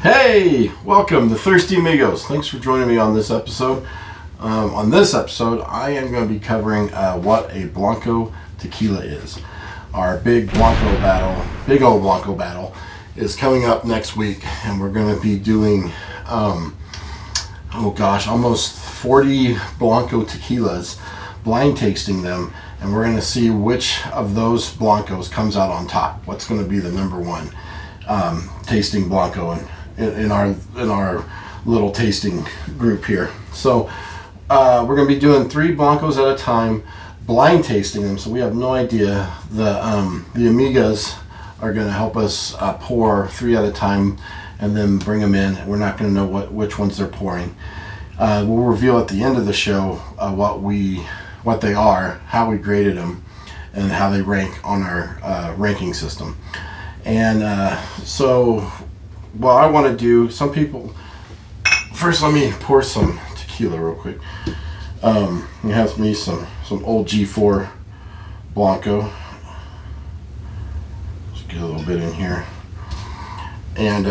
Hey, welcome to Thirsty Amigos. Thanks for joining me on this episode. On this episode, I am going to be covering what a Blanco Tequila is. Our big old Blanco battle is coming up next week, and we're going to be doing, almost 40 Blanco Tequilas, blind tasting them, and we're going to see which of those Blancos comes out on top. What's going to be the number one tasting Blanco in our little tasting group here. So we're going to be doing 3 Blancos at a time, blind tasting them, so we have no idea. The amigas are going to help us pour 3 at a time and then bring them in. We're not going to know which ones they're pouring. We'll reveal at the end of the show what they are, how we graded them, and how they rank on our ranking system. And so what I want to do, first let me pour some tequila real quick. It has me some old G4 Blanco. Just get a little bit in here. And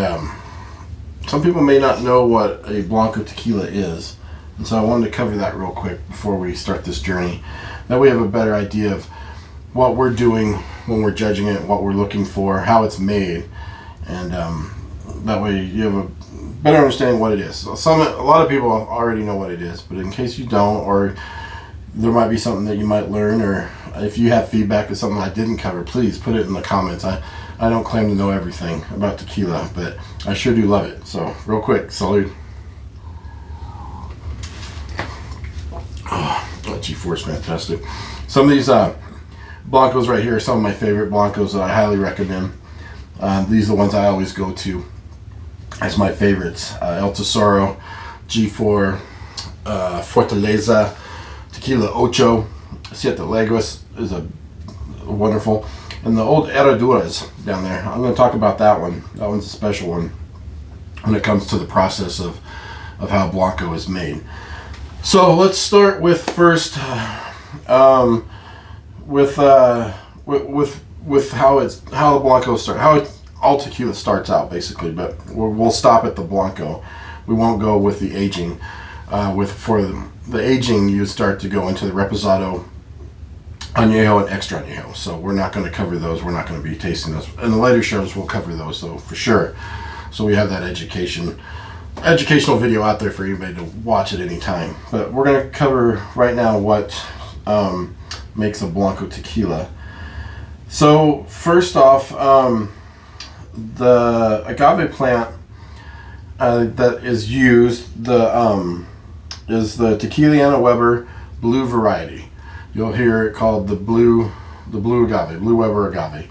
some people may not know what a Blanco Tequila is, and so I wanted to cover that real quick before we start this journey. That way we have a better idea of what we're doing when we're judging it, what we're looking for, how it's made, and that way you have a better understanding what it is. So a lot of people already know what it is, but in case you don't, or there might be something that you might learn, or if you have feedback of something I didn't cover, please put it in the comments. I don't claim to know everything about tequila, but I sure do love it. So real quick, salud. Oh, that G4 is fantastic. Some of these Blancos right here are some of my favorite Blancos that I highly recommend. These are the ones I always go to as my favorites. El Tesoro, G4, Fortaleza, Tequila Ocho, Siete Legos is a wonderful. And the old Herraduras down there, I'm going to talk about that one. That one's a special one when it comes to the process of how Blanco is made. So let's start with first with how the Blanco starts, how all tequila starts out basically. But we'll stop at the Blanco. We won't go with the aging. For the aging, you start to go into the reposado, añejo, and extra añejo. So we're not going to cover those. We're not going to be tasting those. In the later shows, we'll cover those though for sure. So we have that educational video out there for anybody to watch at any time. But we're going to cover right now what makes a Blanco tequila. So first off, the agave plant that is used is the Tequila Weber blue variety. You'll hear it called the blue agave, Blue Weber agave.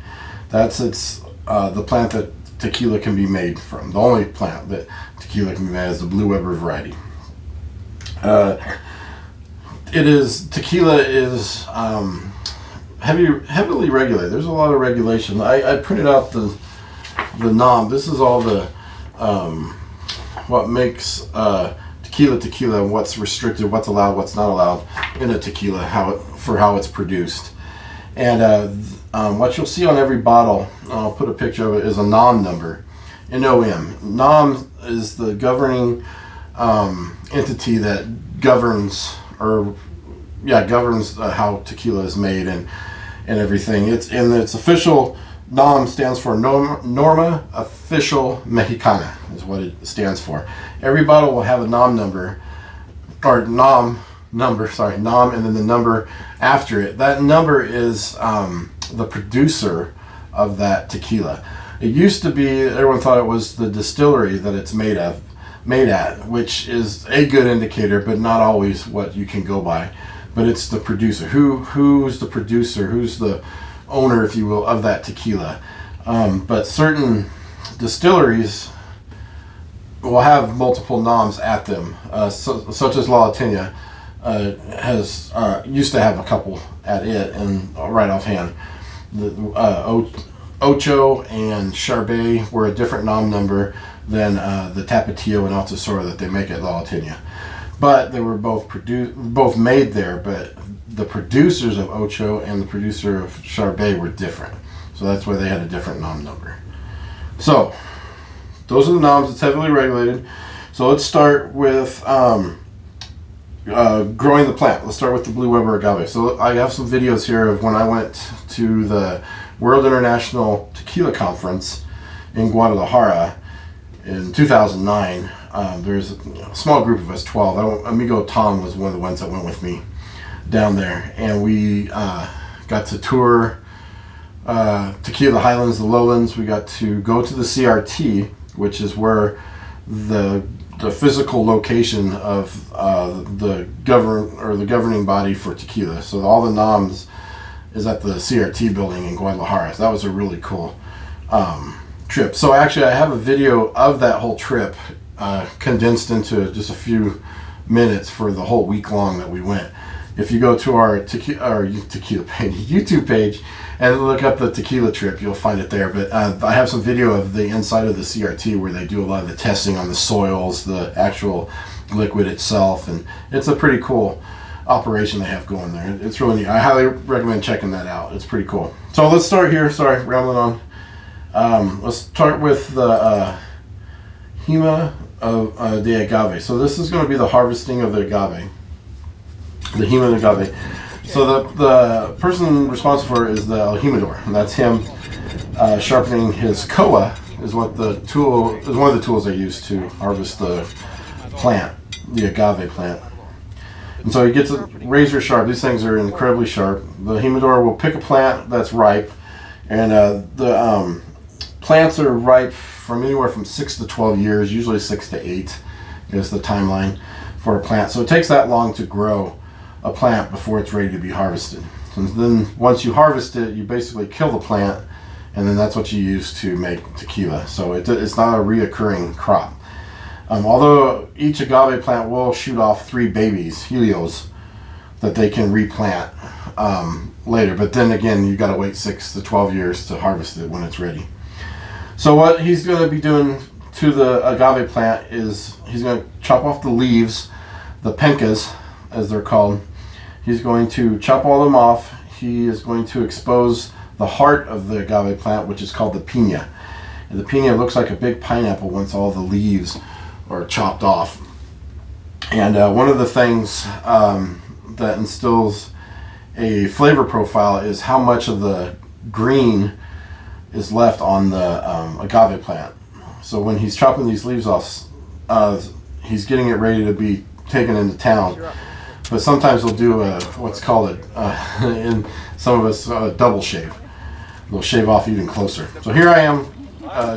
That's the plant that tequila can be made from. The only plant that tequila can be made is the Blue Weber variety. Tequila is heavily regulated. There's a lot of regulation. I printed out the nom. This is all the what makes tequila, and what's restricted, what's allowed, what's not allowed in a tequila, how it's produced. And what you'll see on every bottle, I'll put a picture of it, is a nom number, NOM. Nom is the governing entity that governs how tequila is made and everything. Its official nom stands for Norma Oficial Mexicana is what it stands for. Every bottle will have a nom number, or nom, and then the number after it. That number is the producer of that tequila. It used to be, everyone thought it was the distillery that it's made at, which is a good indicator, but not always what you can go by. But it's the producer. Who's the producer? Who's the owner, if you will, of that tequila? But certain distilleries will have multiple noms at them, such as La Latena used to have a couple at it, and right offhand, the Ocho and Charbet were a different nom number than the Tapatio and Altesora that they make at La Latena. But they were both made there, but the producers of Ocho and the producer of Charbet were different. So that's why they had a different nom number. So those are the noms. It's heavily regulated. So let's start with growing the plant. Let's start with the Blue Weber Agave. So I have some videos here of when I went to the World International Tequila Conference in Guadalajara in 2009. There's a small group of us, 12. Amigo Tom was one of the ones that went with me down there, and we got to tour Tequila, the Highlands, the Lowlands. We got to go to the CRT, which is where the physical location of the governing body for tequila. So all the noms is at the CRT building in Guadalajara. So that was a really cool trip. So actually, I have a video of that whole trip condensed into just a few minutes for the whole week long that we went. If you go to our tequila page, YouTube page, and look up the Tequila Trip, you'll find it there. But I have some video of the inside of the CRT where they do a lot of the testing on the soils, the actual liquid itself, and it's a pretty cool operation they have going there. It's really neat. I highly recommend checking that out. It's pretty cool. So let's start here. Sorry, rambling on. Let's start with the Hima de Agave. So this is going to be the harvesting of the agave. The Hima de Agave. So the person responsible for it is the aljimador, and that's him sharpening his koa. Is one of the tools they use to harvest the plant, the agave plant. And so he gets it razor sharp. These things are incredibly sharp. The humidor will pick a plant that's ripe, and the plants are ripe from anywhere from 6 to 12 years, usually 6 to 8 is the timeline for a plant. So it takes that long to grow a plant before it's ready to be harvested. And then once you harvest it, you basically kill the plant, and then that's what you use to make tequila. So it's not a reoccurring crop. Although each agave plant will shoot off 3 babies, helios, that they can replant later. But then again, you got to wait 6 to 12 years to harvest it when it's ready. So what he's going to be doing to the agave plant is he's going to chop off the leaves, the pencas, as they're called. He's going to chop all them off. He is going to expose the heart of the agave plant, which is called the piña. And the piña looks like a big pineapple once all the leaves are chopped off. And one of the things that instills a flavor profile is how much of the green is left on the agave plant. So when he's chopping these leaves off, he's getting it ready to be taken into town. But sometimes they'll do what's called in some of us double shave. They'll shave off even closer. So here I am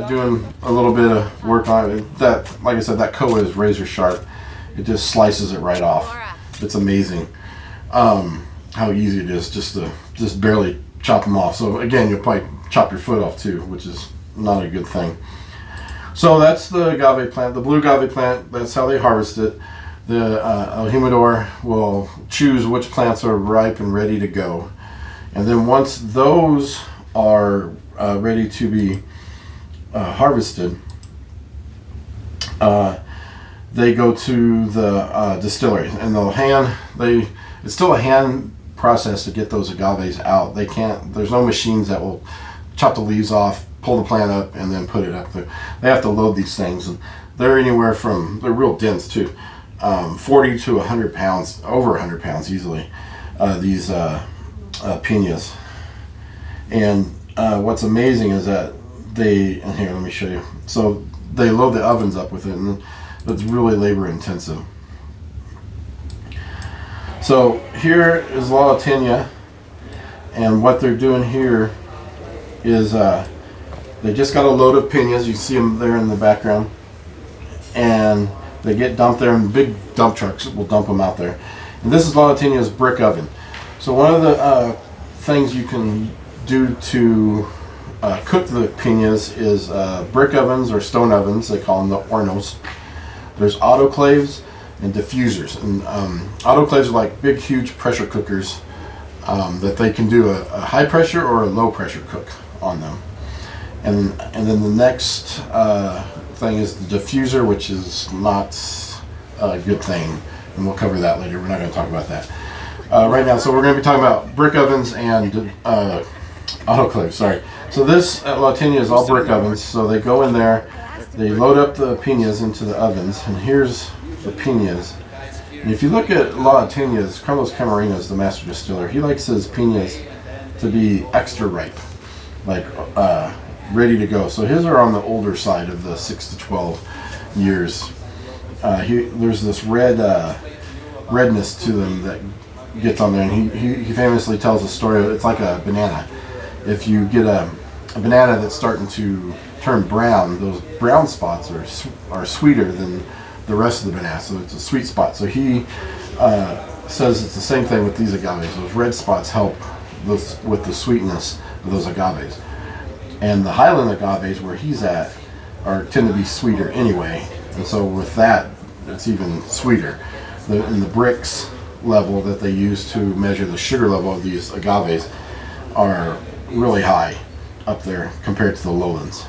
doing a little bit of work on it. That, like I said, that koa is razor sharp. It just slices it right off. It's amazing how easy it is just barely chop them off. So again, you'll probably chop your foot off too, which is not a good thing. So that's the agave plant, the blue agave plant. That's how they harvest it. The aljimador will choose which plants are ripe and ready to go. And then once those are ready to be harvested, they go to the distillery, and it's still a hand process to get those agaves out. There's no machines that will chop the leaves off, pull the plant up, and then put it up there. They have to load these things, and they're real dense too. 40 to 100 pounds, over 100 pounds easily, these piñas. And what's amazing is that and here, let me show you. So they load the ovens up with it, and it's really labor intensive. So here is La Tenia, and what they're doing here is they just got a load of piñas. You see them there in the background, and they get dumped there, and big dump trucks will dump them out there. And this is La Tenia's brick oven. So one of the things you can do to cook the piñas is brick ovens or stone ovens. They call them the hornos. There's autoclaves and diffusers. And autoclaves are like big, huge pressure cookers that they can do a high pressure or a low pressure cook on them. And then the next thing is the diffuser, which is not a good thing, and we'll cover that later. We're not going to talk about that right now. So we're going to be talking about brick ovens and autoclaves. Sorry. So this at La Tenia is all brick ovens. So they go in there, They load up the piñas into the ovens, and here's the piñas. And if you look at La Teñas, Carlos Camarines, the master distiller, he likes his piñas to be extra ripe, like ready to go. So his are on the older side of the 6 to 12 years. There's this redness to them that gets on there, and he famously tells a story. It's like a banana. If you get a banana that's starting to turn brown, those brown spots are sweeter than the rest of the banana, so it's a sweet spot. So he says it's the same thing with these agaves. Those red spots help with the sweetness of those agaves. And the Highland agaves where he's at tend to be sweeter anyway, and so with that, it's even sweeter. In the bricks level that they use to measure the sugar level of these agaves are really high up there compared to the lowlands.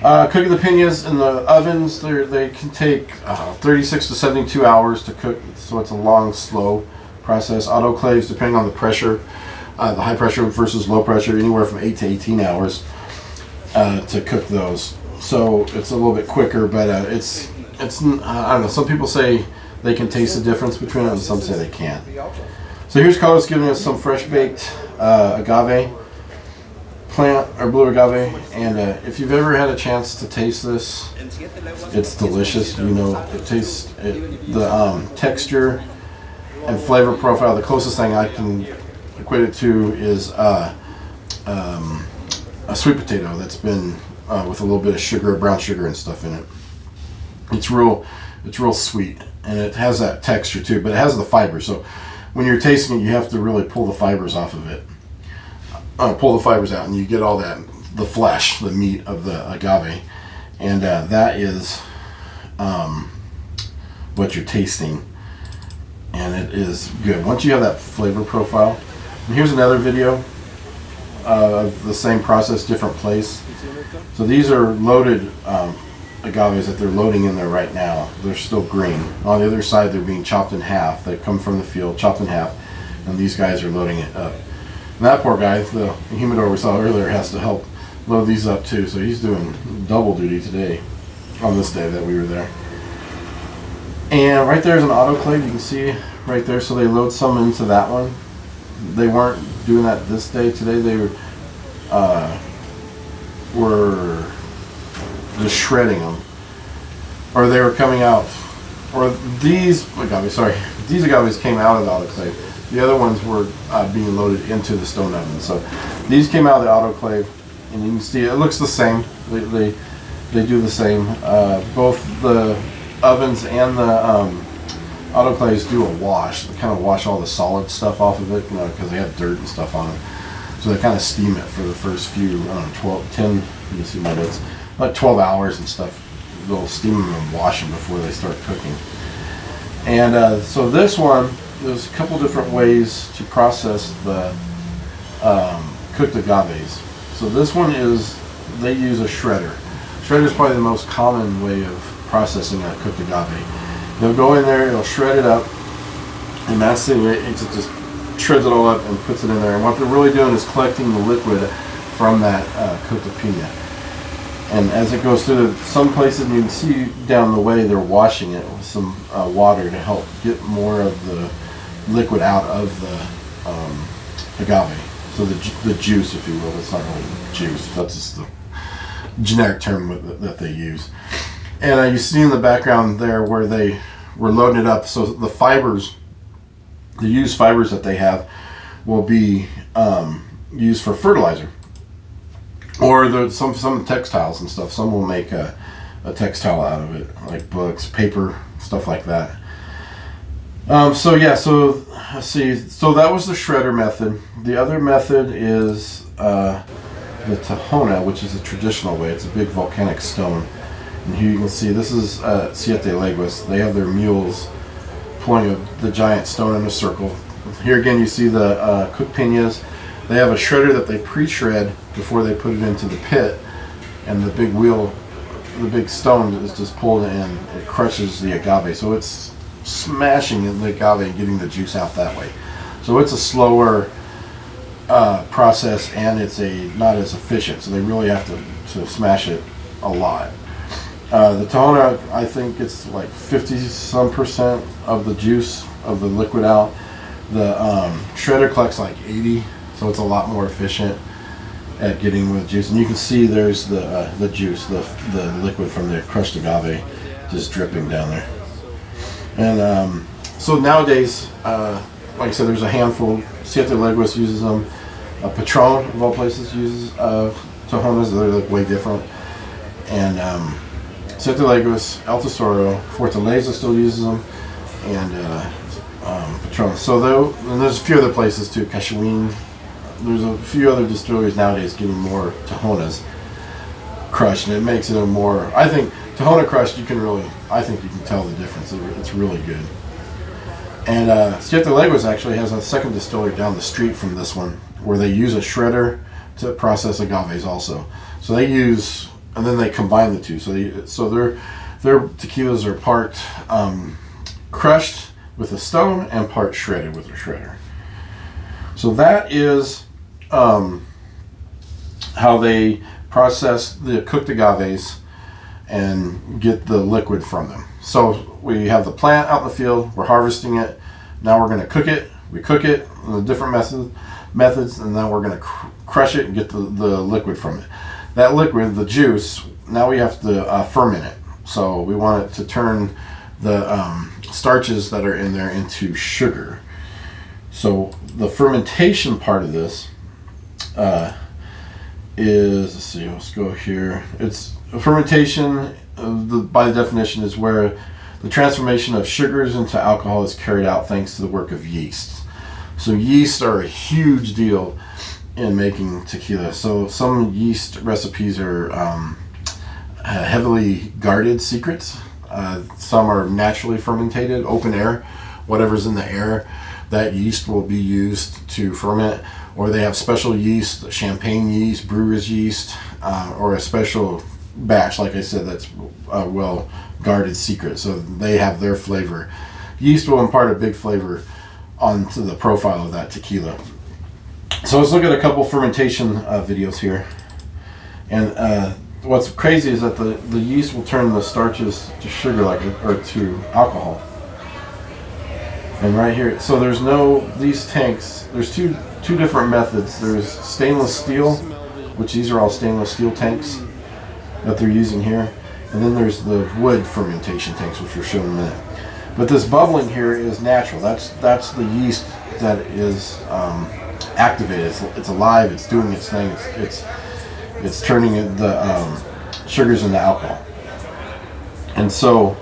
Cooking the piñas in the ovens, they can take 36 to 72 hours to cook, so it's a long, slow process. Autoclaves, depending on the pressure, the high pressure versus low pressure, anywhere from 8 to 18 hours to cook those. So it's a little bit quicker, but it's I don't know. Some people say they can taste the difference between it, and some say they can't. So here's Carlos giving us some fresh baked agave plant, or blue agave, and if you've ever had a chance to taste this, it's delicious. You know, it tastes the texture and flavor profile. The closest thing I can equate it to is a sweet potato that's been with a little bit of sugar, brown sugar, and stuff in it. It's real sweet, and it has that texture too, but it has the fiber. So when you're tasting it, you have to really pull the fibers off of it. Pull the fibers out, and you get all the flesh, the meat of the agave, and that is what you're tasting, and it is good. Once you have that flavor profile, and here's another video of the same process, different place. So these are loaded agaves that they're loading in there right now. They're still green. On the other side, they're being chopped in half. They come from the field, chopped in half, and these guys are loading it up. And that poor guy, the humidor we saw earlier, has to help load these up too. So he's doing double duty today on this day that we were there. And right there's an autoclave. You can see right there. So they load some into that one. They weren't doing that this day. Today they were just shredding them, or they were coming out, or these agaves came out of the autoclave. The other ones were being loaded into the stone oven. So these came out of the autoclave, and you can see it looks the same. They do the same. Both the ovens and the autoclaves do a wash. They kind of wash all the solid stuff off of it, you know, because they have dirt and stuff on it. So they kind of steam it for the first few, I don't know, 10, let me see what it is, like 12 hours and stuff. They'll steam them and wash them before they start cooking. And so this one, there's a couple different ways to process the cooked agaves. So this one they use a shredder. Shredder is probably the most common way of processing a cooked agave. They'll go in there, it'll shred it up, and that's the way it just shreds it all up and puts it in there. And what they're really doing is collecting the liquid from that cooked piña. And as it goes through, some places you can see down the way they're washing it with some water to help get more of the liquid out of the agave. So the juice, if you will, it's not really juice. That's just the generic term that they use. And you see in the background there where they were loading it up. So the fibers, the used fibers that they have, will be used for fertilizer. Or some textiles and stuff. Some will make a textile out of it, like books, paper, stuff like that. So let's see. So that was the shredder method. The other method is the Tahona, which is a traditional way. It's a big volcanic stone. And here you can see this is Siete Leguas. They have their mules pulling the giant stone in a circle. Here again you see the cooked piñas. They have a shredder that they pre-shred before they put it into the pit, and the big wheel, the big stone is just pulled in. It crushes the agave, so it's smashing the agave and getting the juice out that way. So it's a slower process, and it's not as efficient. So they really have to smash it a lot. The Tahona, I think it's like 50-some% of the juice of the liquid out. The shredder collects like 80, so it's a lot more efficient at getting the juice. And you can see there's the juice, the liquid from the crushed agave just dripping down there. And so nowadays, like I said, there's a handful. Siete Leguas uses them. Patron, of all places, uses Tahonas. They're like way different. And Siete Leguas, El Tesoro, Fortaleza still uses them, and Patron. So and there's a few other places too. Cachuin. There's a few other distilleries nowadays getting more Tahonas crushed, and it makes it a more. I think Tahona crushed, I think you can tell the difference. It's really good. And Siete Leguas actually has a second distillery down the street from this one, where they use a shredder to process agaves also. So they use, and then they combine the two. So their tequilas are part crushed with a stone and part shredded with a shredder. So that is how they process the cooked agaves and get the liquid from them. So we have the plant out in the field, we're harvesting it, now we're going to cook it, we cook it in the different methods, and then we're going to crush it and get the liquid from it. That liquid, the juice, now we have to ferment it. So we want it to turn the starches that are in there into sugar. So the fermentation part of this is, let's go here. It's fermentation, by definition, is where the transformation of sugars into alcohol is carried out thanks to the work of yeast. So yeast are a huge deal in making tequila. So some yeast recipes are heavily guarded secrets. Some are naturally fermented, open air, whatever's in the air, that yeast will be used to ferment. Or they have special yeast, champagne yeast, brewer's yeast, or a special batch, like I said, that's a well guarded secret. So they have their flavor. Yeast will impart a big flavor onto the profile of that tequila. So let's look at a couple fermentation videos here. And what's crazy is that the yeast will turn the starches to sugar, or to alcohol. And right here, so there's these tanks, there's two different methods. There's stainless steel, which these are all stainless steel tanks that they're using here. And then there's the wood fermentation tanks, which we'll show in a minute. But this bubbling here is natural. That's the yeast that is activated. It's alive. It's doing its thing. It's turning the sugars into alcohol. And so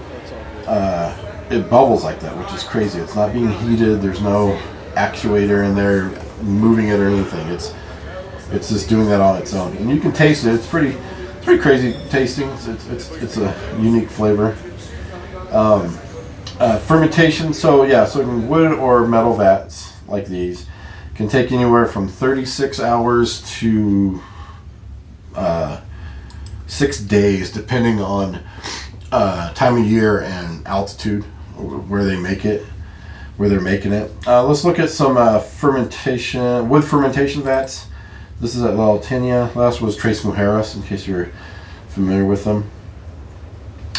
it bubbles like that, which is crazy. It's not being heated. There's no actuator in there moving it or anything. It's just doing that on its own. And you can taste it. It's pretty crazy tasting. It's a unique flavor. Fermentation, so in wood or metal vats like these can take anywhere from 36 hours to 6 days, depending on time of year and altitude where they're making it. Let's look at some wood fermentation vats. This is at La Alteña. Last was Tres Mujeres, in case you're familiar with them.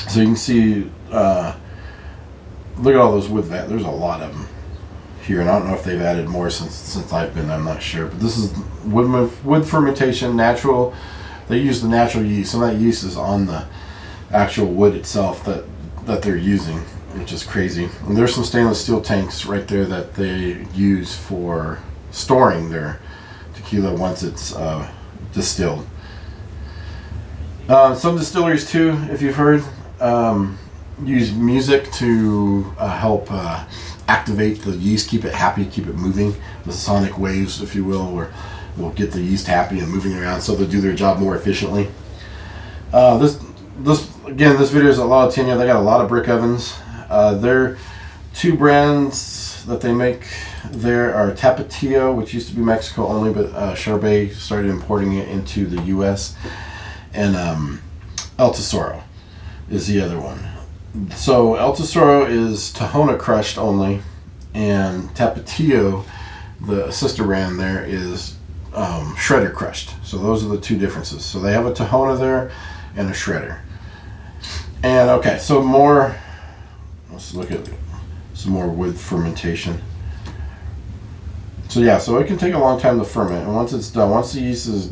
So you can see, look at all those wood vats. There's a lot of them here, and I don't know if they've added more since I've been there. I'm not sure. But this is wood fermentation, natural. They use the natural yeast. Some of that yeast is on the actual wood itself that they're using, which is crazy. And there's some stainless steel tanks right there that they use for storing their tequila once it's distilled. Some distilleries too, if you've heard, use music to help activate the yeast, keep it happy, keep it moving. The sonic waves, if you will, will get the yeast happy and moving around, so they'll do their job more efficiently. This video is at La Alteña. They got a lot of brick ovens. Their two brands that they make there are Tapatio, which used to be Mexico only, but Charbet started importing it into the U.S., and El Tesoro is the other one. So El Tesoro is Tahona crushed only, and Tapatio, the sister brand there, is shredder crushed. So those are the two differences. So they have a Tahona there and a shredder. And okay, so let's look at some more wood fermentation. So yeah, so it can take a long time to ferment, and once it's done, once the yeast is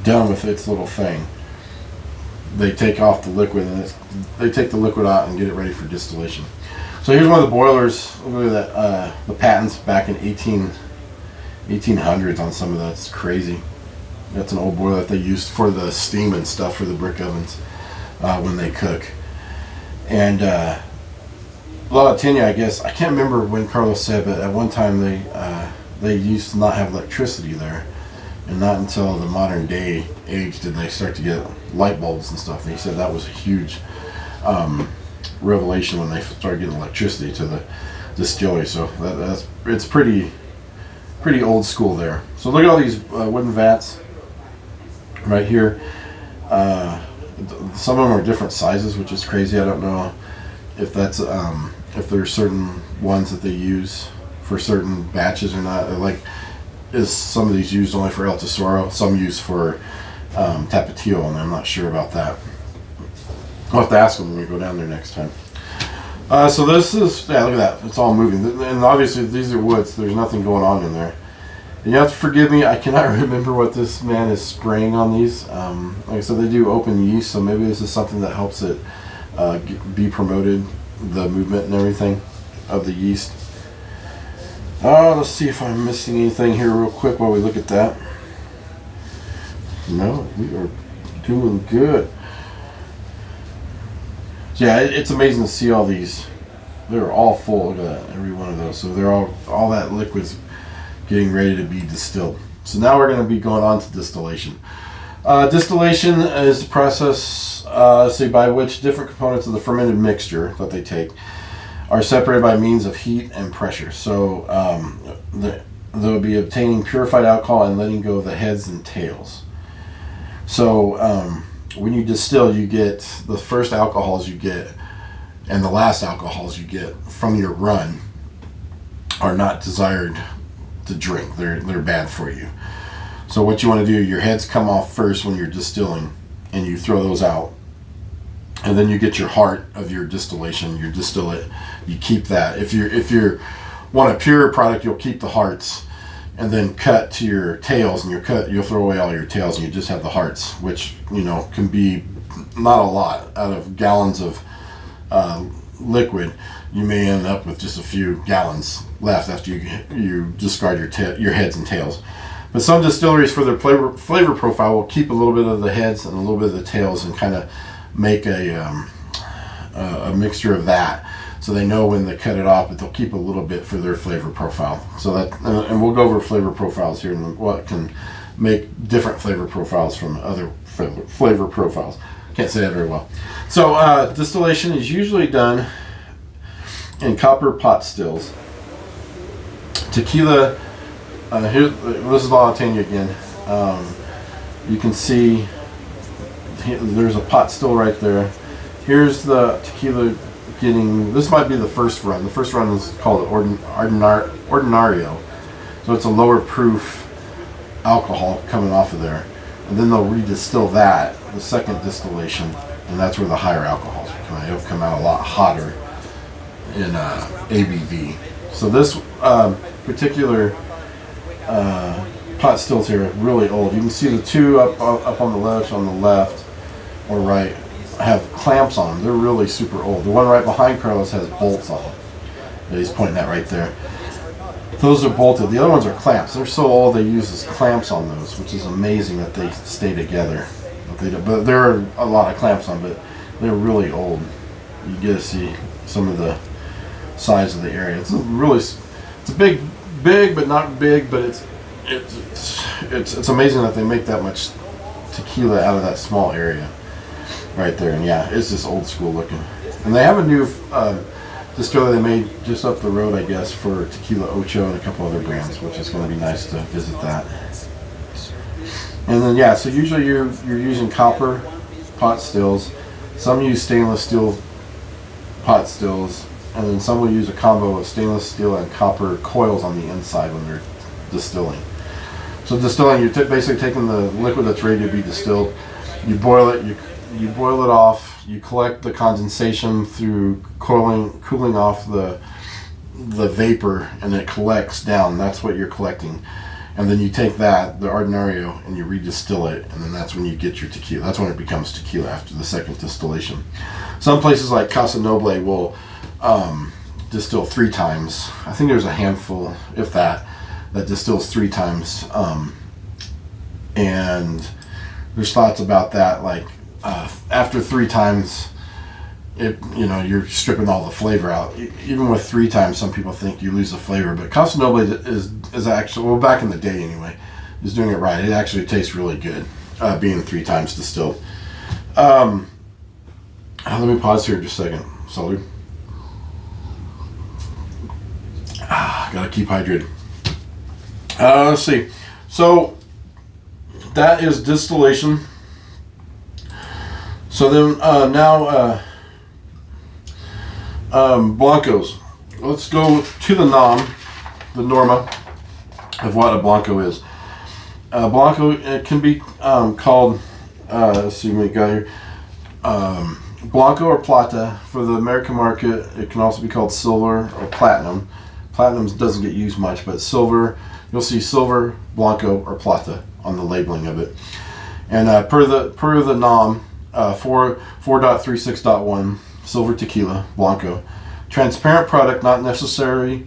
done with its little thing, they take off the liquid, and they take the liquid out and get it ready for distillation. So here's one of the boilers. Look at that, the patents back in 1800s on some of that. It's crazy. That's an old boiler that they used for the steam and stuff for the brick ovens when they cook. And La Tenia, I guess, I can't remember when Carlos said, but at one time they used to not have electricity there, and not until the modern day age did they start to get light bulbs and stuff. And he said that was a huge revelation when they started getting electricity to the distillery. So it's pretty old school there. So look at all these wooden vats right here. Some of them are different sizes, which is crazy. I don't know if that's if there's certain ones that they use for certain batches or not. Like, is some of these used only for El Tesoro? Some used for Tapatio, and I'm not sure about that. I'll have to ask them when we go down there next time. So this is, yeah, look at that. It's all moving. And obviously these are woods. There's nothing going on in there. And you have to forgive me, I cannot remember what this man is spraying on these. Like I said, they do open yeast, so maybe this is something that helps it be promoted, the movement and everything of the yeast. Let's see if I'm missing anything here real quick while we look at that. No, we are doing good. So yeah, it's amazing to see all these. They're all full. Look at that, every one of those. So they're all that liquid's getting ready to be distilled. So now we're going to be going on to distillation. Distillation is the process, by which different components of the fermented mixture that they take are separated by means of heat and pressure. So they'll be obtaining purified alcohol and letting go of the heads and tails. So when you distill, you get the first alcohols you get and the last alcohols you get from your run are not desired to drink. They're bad for you. So what you want to do, your heads come off first when you're distilling, and you throw those out. And then you get your heart of your distillation, you distill it, you keep that. If you want a pure product, you'll keep the hearts and then cut to your tails, and you'll throw away all your tails and you just have the hearts, which, can be not a lot. Out of gallons of liquid, you may end up with just a few gallons left after you discard your heads and tails. But some distilleries, for their flavor profile, will keep a little bit of the heads and a little bit of the tails and kind of make a mixture of that, so they know when they cut it off, but they'll keep a little bit for their flavor profile. So that, and we'll go over flavor profiles here and what can make different flavor profiles from other flavor profiles. Can't say that very well. So distillation is usually done in copper pot stills. Tequila, this is La Tenia again. You can see there's a pot still right there. Here's the tequila this might be the first run. The first run is called Ordinario. So it's a lower proof alcohol coming off of there. And then they'll redistill that, the second distillation, and that's where the higher alcohols will come out. It'll come out a lot hotter in ABV. So this particular pot stills here are really old. You can see the two up on the left or right have clamps on them. They're really super old. The one right behind Carlos has bolts on it. He's pointing at right there. Those are bolted. The other ones are clamps. They're so old they use as clamps on those, which is amazing that they stay together. But there are a lot of clamps on, but they're really old. You get to see some of the size of the area. It's a big, but not big. But it's amazing that they make that much tequila out of that small area right there. And yeah, it's just old school looking. And they have a new distillery they made just up the road, I guess, for Tequila Ocho and a couple other brands, which is going to be nice to visit that. And then yeah, so usually you're using copper pot stills. Some use stainless steel pot stills, and then some will use a combo of stainless steel and copper coils on the inside when they're distilling. So distilling, you're basically taking the liquid that's ready to be distilled, you boil it, you boil it off, you collect the condensation through cooling off the vapor, and it collects down. That's what you're collecting. And then you take that, the ordinario, and you redistill it, and then that's when you get your tequila. That's when it becomes tequila after the second distillation. Some places like Casa Noble will distill 3 times. I think there's a handful, if that distills 3 times. And there's thoughts about that, like after 3 times, you're stripping all the flavor out. Even with 3 times, some people think you lose the flavor, but Casa Noble is actually, well, back in the day anyway, is doing it right. It actually tastes really good, being 3 times distilled. Let me pause here just a second. Salud. Gotta keep hydrated. Let's see. So that is distillation. So then now Blancos. Let's go to the norma of what a Blanco is. Blanco, it can be called, let's see what we got here, Blanco or Plata. For the American market, it can also be called silver or platinum. Platinum doesn't get used much, but silver, you'll see silver, Blanco, or Plata on the labeling of it. And per the NOM 4.36.1, silver tequila, Blanco. Transparent product, not necessarily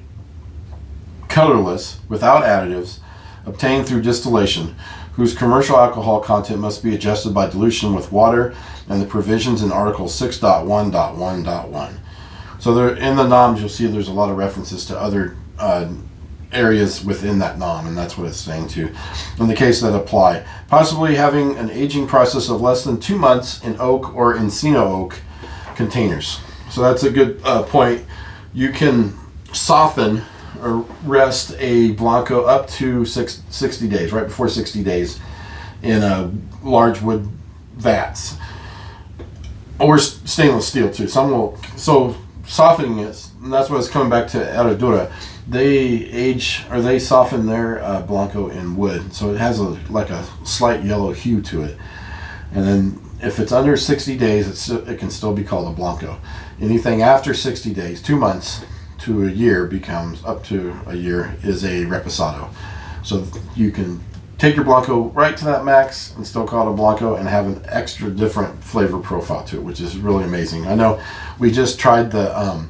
colorless, without additives, obtained through distillation, whose commercial alcohol content must be adjusted by dilution with water and the provisions in Article 6.1.1.1. So there, in the NOMs, you'll see there's a lot of references to other areas within that NOM, and that's what it's saying too. In the case that apply, possibly having an aging process of less than 2 months in oak or Encino oak containers. So that's a good point. You can soften or rest a Blanco up to 60 days, right before 60 days, in large wood vats, or stainless steel too. Some will, so softening it, and that's what it's coming back to Herradura. They soften their Blanco in wood, so it has like a slight yellow hue to it. And then if it's under 60 days, it can still be called a Blanco. Anything after 60 days, 2 months to a year, becomes up to a year, is a Reposado. So you can take your Blanco right to that max and still call it a Blanco and have an extra different flavor profile to it, which is really amazing. I know we just tried the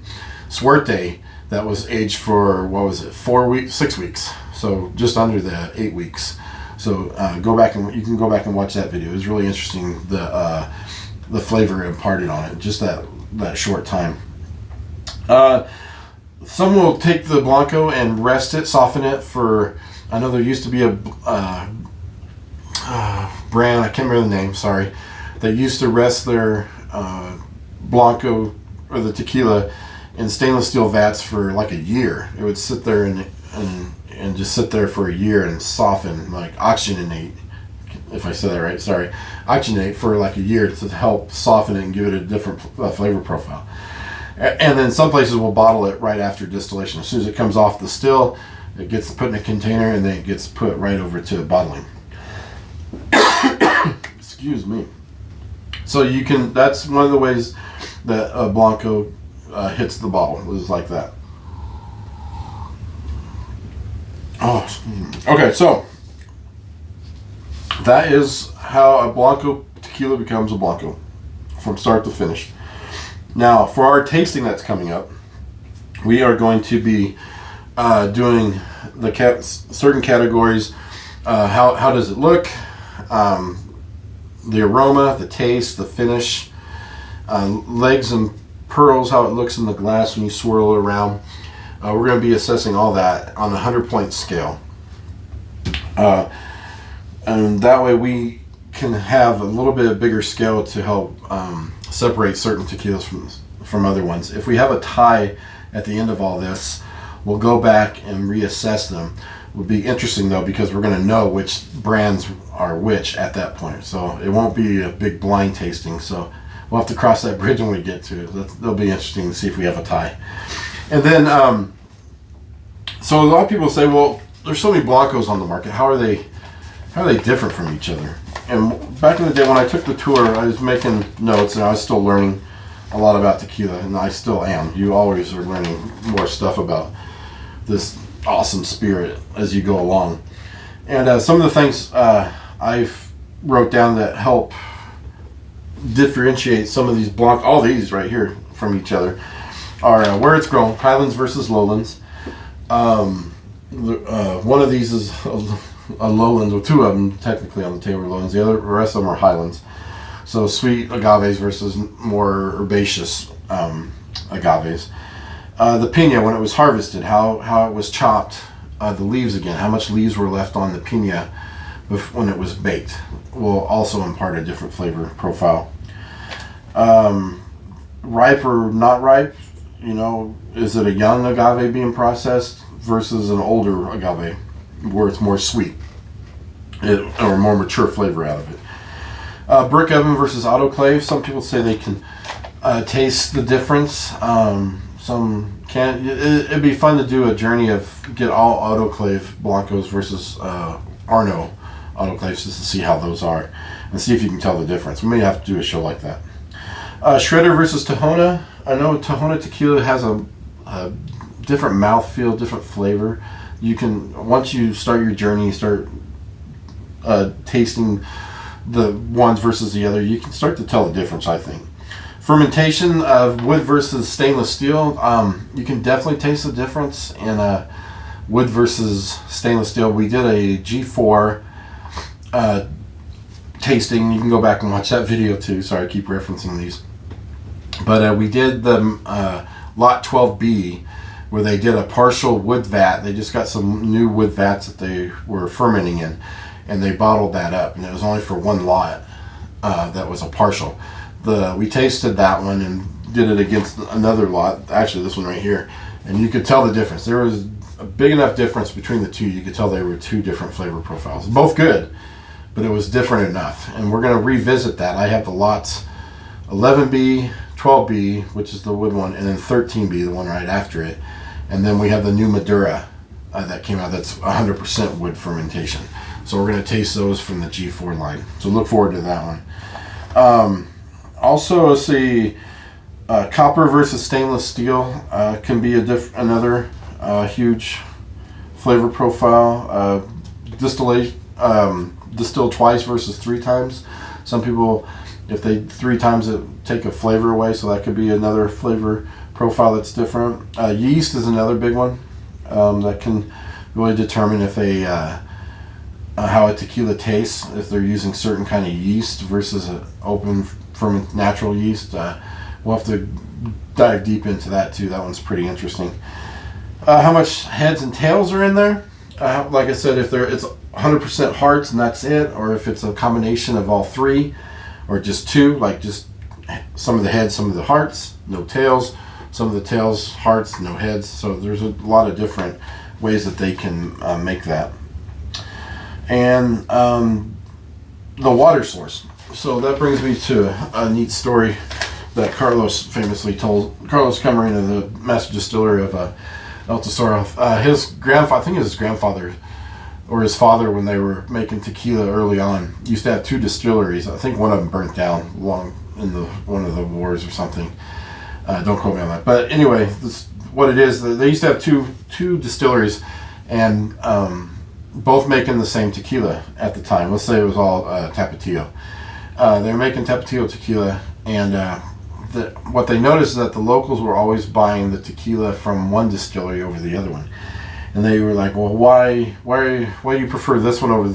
Suerte that was aged for, 6 weeks, so just under the 8 weeks. So you can go back and watch that video. It was really interesting, the flavor imparted on it, just that short time. Some will take the Blanco and rest it, soften it for, I know there used to be a brand, I can't remember the name, sorry, that used to rest their Blanco or the tequila in stainless steel vats for like a year. It would sit there and just sit there for a year and soften, like oxygenate, if I said that right, sorry, oxygenate for like a year to help soften it and give it a different flavor profile. And then some places will bottle it right after distillation. As soon as it comes off the still, it gets put in a container and then it gets put right over to bottling. Excuse me. So you can, that's one of the ways that a Blanco hits the bottle, is like that. Oh, okay, so that is how a Blanco tequila becomes a Blanco from start to finish. Now, for our tasting that's coming up, we are going to be doing the certain categories. How does it look? The aroma, the taste, the finish, legs and pearls, how it looks in the glass when you swirl it around. We're going to be assessing all that on a 100-point scale. And that way we can have a little bit bigger scale to help separate certain tequilas from other ones. If we have a tie at the end of all this, we'll go back and reassess them. It would be interesting though, because we're going to know which brands are which at that point. So it won't be a big blind tasting. So we'll have to cross that bridge when we get to it. That'll be interesting to see if we have a tie. And then, so a lot of people say, well, there's so many Blancos on the market. How are they different from each other? And back in the day when I took the tour, I was making notes, and I was still learning a lot about tequila, and I still am. You always are learning more stuff about this awesome spirit as you go along. And some of the things I've wrote down that help differentiate some of these all these right here from each other are where it's grown, highlands versus lowlands. One of these is a lowlands, or two of them technically on the table are lowlands. The rest of them are highlands. So sweet agaves versus more herbaceous agaves. The pina, when it was harvested, how it was chopped, the leaves again, how much leaves were left on the pina when it was baked, will also impart a different flavor profile. Ripe or not ripe, is it a young agave being processed versus an older agave where it's more sweet or more mature flavor out of it. Brick oven versus autoclave. Some people say they can taste the difference. Some can't. It'd be fun to do a journey of get all autoclave Blancos versus Arno autoclaves just to see how those are and see if you can tell the difference. We may have to do a show like that. Shredder versus Tahona. I know Tahona tequila has a different mouthfeel, different flavor. You can, once you start your journey, start tasting the ones versus the other, you can start to tell the difference, I think. Fermentation of wood versus stainless steel. You can definitely taste the difference in wood versus stainless steel. We did a G4 tasting. You can go back and watch that video too. Sorry, I keep referencing these. But we did the Lot 12B, where they did a partial wood vat. They just got some new wood vats that they were fermenting in, and they bottled that up, and it was only for one lot that was a partial. We tasted that one and did it against another lot, actually this one right here, and you could tell the difference. There was a big enough difference between the two. You could tell they were two different flavor profiles. Both good, but it was different enough, and we're going to revisit that. I have the lots 11B, 12B, which is the wood one, and then 13B, the one right after it. And then we have the new Madura that came out that's 100% wood fermentation. So we're going to taste those from the G4 line. So look forward to that one. Also, let's see, copper versus stainless steel can be another huge flavor profile. Distilled twice versus 3 times. Some people, if they 3 times it take a flavor away, so that could be another flavor profile that's different. Yeast is another big one that can really determine if how a tequila tastes, if they're using certain kind of yeast versus an open ferment natural yeast. We'll have to dive deep into that too. That one's pretty interesting. How much heads and tails are in there? Like I said, if it's 100% hearts and that's it, or if it's a combination of all 3, or just 2, like just some of the heads, some of the hearts, no tails, some of the tails, hearts, no heads. So there's a lot of different ways that they can make that. And the water source. So that brings me to a neat story that Carlos famously told. Carlos Camarena, the master distiller of El Tesoro, his grandfather, I think it was his grandfather or his father, when they were making tequila early on, used to have 2 distilleries. I think one of them burnt down long in one of the wars or something. Don't quote me on that. But anyway, what it is, they used to have two distilleries, and both making the same tequila at the time. Let's say it was all Tapatio. They were making Tapatio tequila, and what they noticed is that the locals were always buying the tequila from one distillery over the other one. And they were like, well, why do you prefer this one over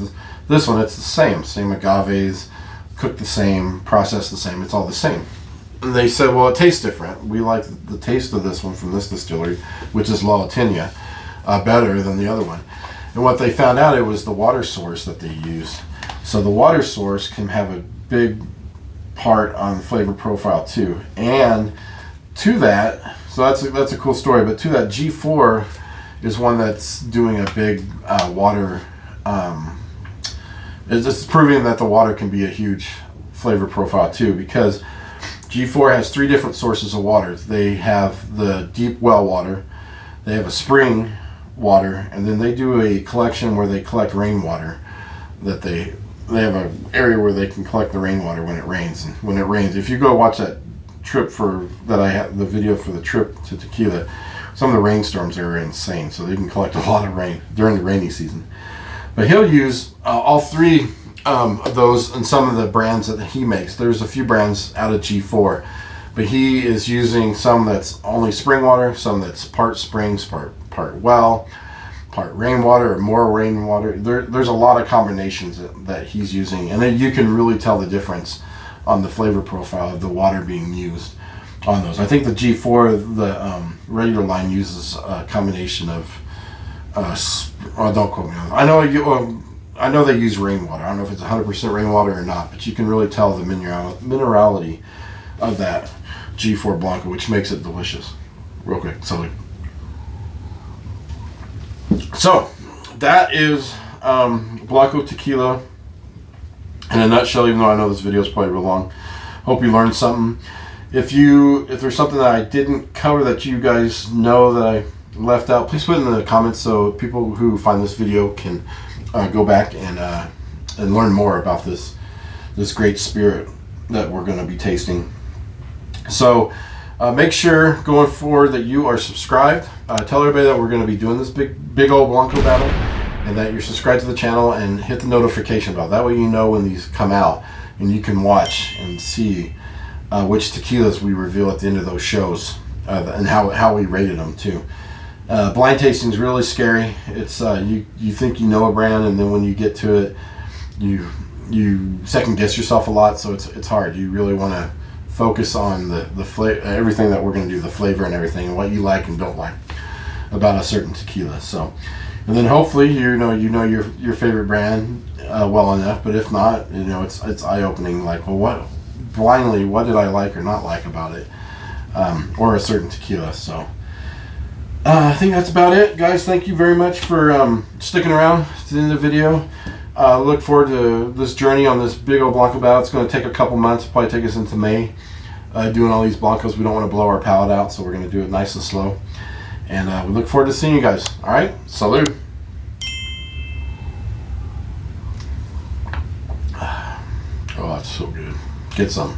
this one? It's the same agaves, cooked the same, processed the same, it's all the same. And they said, well, it tastes different. We like the taste of this one from this distillery, which is La Latena, better than the other one. And what they found out, it was the water source that they used. So the water source can have a big part on the flavor profile too. And to that, so that's a cool story, but to that, G4 is one that's doing a big water, it's proving that the water can be a huge flavor profile too, because G4 has 3 different sources of water. They have the deep well water, they have a spring water, and then they do a collection where they collect rainwater that they they have an area where they can collect the rainwater when it rains. And when it rains, if you go watch that trip that I have, the video for the trip to Tequila, some of the rainstorms there are insane. So they can collect a lot of rain during the rainy season. But he'll use all three of those in some of the brands that he makes. There's a few brands out of G4, but he is using some that's only spring water, some that's part springs, part well, part rainwater, or more rainwater. There's a lot of combinations that he's using, and then you can really tell the difference on the flavor profile of the water being used on those. I think the G4, the regular line, uses a combination of don't quote me on that. I know they use rainwater. I don't know if it's 100% rainwater or not, but you can really tell the minerality of that G4 Blanco, which makes it delicious. Real quick, so that is Blanco Tequila in a nutshell, even though I know this video is probably real long. Hope you learned something. If there's something that I didn't cover that you guys know that I left out, please put it in the comments so people who find this video can go back and learn more about this great spirit that we're going to be tasting. So make sure going forward that you are subscribed. Tell everybody that we're going to be doing this big old Blanco battle, and that you're subscribed to the channel and hit the notification bell. That way you know when these come out, and you can watch and see which tequilas we reveal at the end of those shows, and how we rated them too. Blind tasting is really scary. It's you think you know a brand, and then when you get to it, you second guess yourself a lot. So it's hard. You really want to focus on the flavor, everything that we're going to do, the flavor and everything, and what you like and don't like about a certain tequila. So, and then hopefully you know your favorite brand well enough. But if not, it's eye opening. Like, well, what did I like or not like about it, or a certain tequila. So. I think that's about it, guys. Thank you very much for sticking around to the end of the video. Look forward to this journey on this big old Blanco battle. It's going to take a couple months, probably take us into May, doing all these Blancos. We don't want to blow our palate out, so we're going to do it nice and slow. And we look forward to seeing you guys. All right, salud. Oh, that's so good. Get some.